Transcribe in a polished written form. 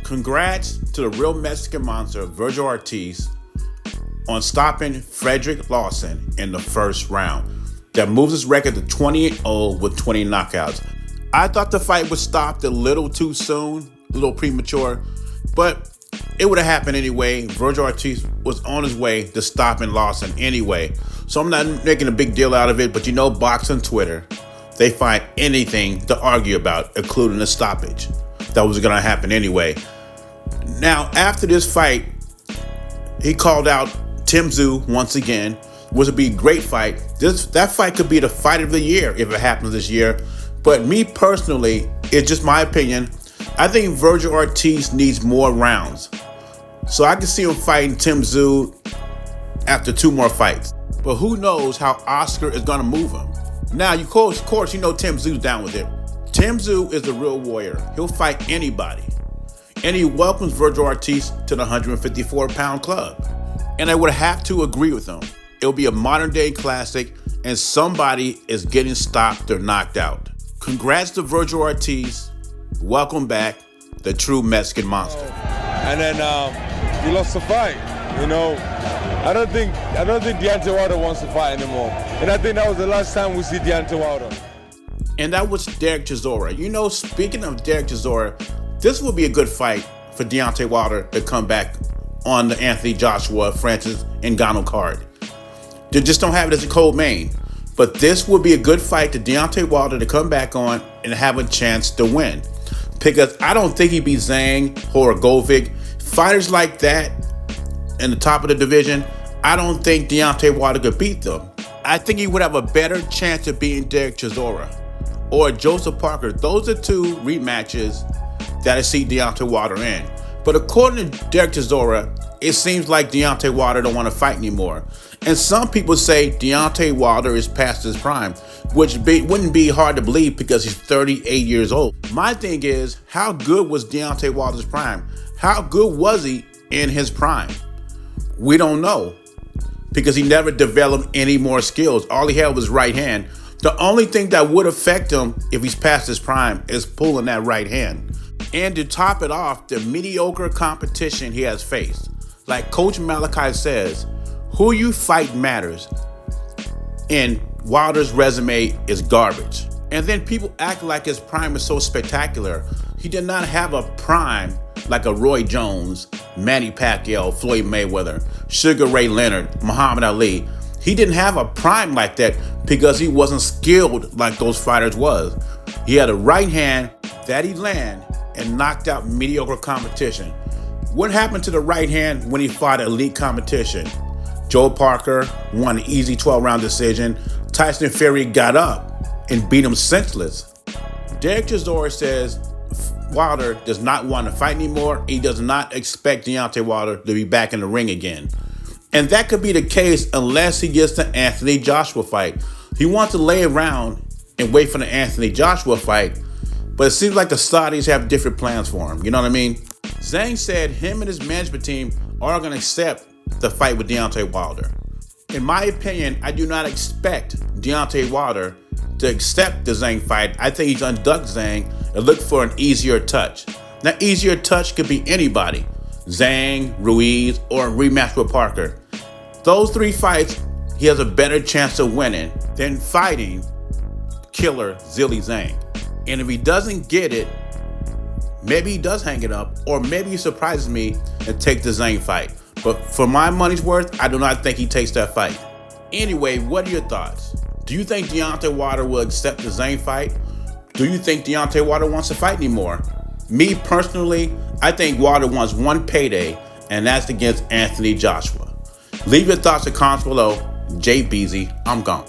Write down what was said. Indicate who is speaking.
Speaker 1: Congrats to the real Mexican monster, Vergil Ortiz, on stopping Frederick Lawson in the first round. That moves his record to 28-0 with 20 knockouts. I thought the fight was stopped a little too soon, a little premature, but it would have happened anyway. Vergil Ortiz was on his way to stopping Lawson anyway. So I'm not making a big deal out of it, but you know, boxing Twitter, they find anything to argue about, including a stoppage. That was going to happen anyway. Now, after this fight, he called out Tim Tszyu once again, which would be a great fight. That fight could be the fight of the year if it happens this year. But me personally, it's just my opinion, I think Vergil Ortiz needs more rounds. So I can see him fighting Tim Tszyu after 2 more fights. But who knows how Oscar is going to move him. Now, of course, you know Tim Tszyu's down with it. Tim Tszyu is a real warrior. He'll fight anybody. And he welcomes Vergil Ortiz to the 154-pound club. And I would have to agree with him. It'll be a modern-day classic, and somebody is getting stopped or knocked out. Congrats to Vergil Ortiz. Welcome back, the true Mexican monster.
Speaker 2: And then he lost the fight. You know, I don't think Deontay Wilder wants to fight anymore. And I think that was the last time we see Deontay Wilder.
Speaker 1: And that was Derek Chisora. You know, speaking of Derek Chisora, this will be a good fight for Deontay Wilder to come back on the Anthony Joshua, Francis Ngannou card. They just don't have it as a cold main. But this will be a good fight to Deontay Wilder to come back on and have a chance to win. Because I don't think he beat Zhang or Govic. Fighters like that in the top of the division, I don't think Deontay Wilder could beat them. I think he would have a better chance of beating Derek Chisora or Joseph Parker. Those are 2 rematches that I see Deontay Wilder in. But according to Derek Chisora, it seems like Deontay Wilder don't want to fight anymore. And some people say Deontay Wilder is past his prime, which wouldn't be hard to believe because he's 38 years old. My thing is, how good was Deontay Wilder's prime? How good was he in his prime? We don't know because he never developed any more skills. All he had was right hand. The only thing that would affect him if he's past his prime is pulling that right hand. And to top it off, the mediocre competition he has faced. Like Coach Malachi says, who you fight matters. And Wilder's resume is garbage. And then people act like his prime is so spectacular. He did not have a prime like a Roy Jones, Manny Pacquiao, Floyd Mayweather, Sugar Ray Leonard, Muhammad Ali. He didn't have a prime like that because he wasn't skilled like those fighters was. He had a right hand that he landed and knocked out mediocre competition. What happened to the right hand when he fought elite competition? Joe Parker won an easy 12-round decision. Tyson Fury got up and beat him senseless. Derek Chisora says Wilder does not want to fight anymore. He does not expect Deontay Wilder to be back in the ring again. And that could be the case unless he gets the Anthony Joshua fight. He wants to lay around and wait for the Anthony Joshua fight, but it seems like the Saudis have different plans for him. You know what I mean? Zhang said him and his management team are going to accept the fight with Deontay Wilder. In my opinion, I do not expect Deontay Wilder to accept the Zhang fight. I think he's unducked Zhang and look for an easier touch. Now, easier touch could be anybody. Zhang, Ruiz, or a rematch with Parker. Those 3 fights, he has a better chance of winning than fighting killer Zhilei Zhang. And if he doesn't get it, maybe he does hang it up, or maybe he surprises me and takes the Zhang fight. But for my money's worth, I do not think he takes that fight. Anyway, what are your thoughts? Do you think Deontay Wilder will accept the Zhang fight? Do you think Deontay Wilder wants to fight anymore? Me personally, I think Wilder wants one payday, and that's against Anthony Joshua. Leave your thoughts in comments below. Jay Beasy, I'm gone.